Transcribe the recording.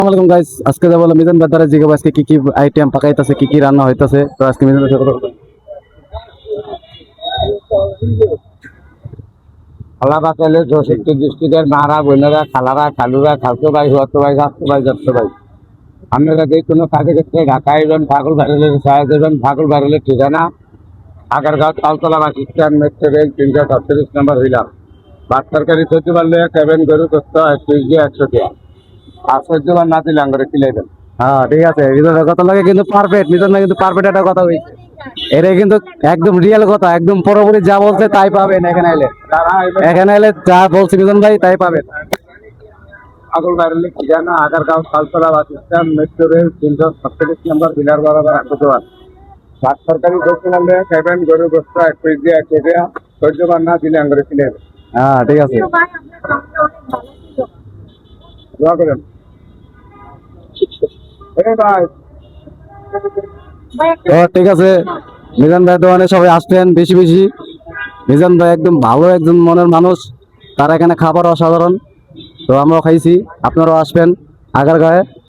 আসসালামু গাইস, আজকে যাবো মিজান বাজারে জিগাবো আজকে কি কি আইটেম পাকাইতেছে, কি কি রান্না হইতাছে। তো আজকে মিজান বাজারে খালা বাঁচালে চৌষট্টি ডিস্ট্রিক্টের মারা বোনেরা খালারা খালুরা খালতো ভাই হতো ভাই যাচ্তো ভাই যাচ্তো ভাই আপনারা যে কোনো কাজে ক্ষেত্রে ঢাকা এবেন ফাগল বাড়িলের সাহায্য দেবেন ফাগল বাড়িলের ঠিকানা Agargaon Taltala bus stand metro rail 337 নম্বর হইলাম ভাত তরকারি সহ্য পারলে কেবেন গরু করতে 100 টাকা আর সহ্য বার না দিলে আঙ্গরে কিলাই দেন। হ্যাঁ ঠিক আছে, মিজানের কথা লাগে কিন্তু পারফেক্ট। মিজান না কিন্তু পারফেক্ট একটা কথা হইছে, এটা কিন্তু একদম রিয়েল কথা, একদম পুরোপুরি যা বলছে তাই পাবেন। এখানে এলে যা বলছে মিজান ভাই তাই পাবেন। ফাগল বাড়িলের ঠিকানা Agargaon Taltala bus stand metro rail 337 নম্বর বিলার বরাবর আকতোয়ার ভাত তরকারি সহ্য পারলে কেবেন গরু করতে 100 টাকা সহ্য বার না দিলে আঙ্গরে কিলাই দেন। হ্যাঁ ঠিক আছে, দোয়া করেন। ভাই তো ঠিক আছে, মিজান ভাই দোকানে সবাই আসবেন বেশি বেশি। মিজান ভাই একদম ভালো একজন মনের মানুষ, তার এখানে খাবার অসাধারণ। তো আমরাও খাইছি, আপনারাও আসবেন আগারগাঁয়ে।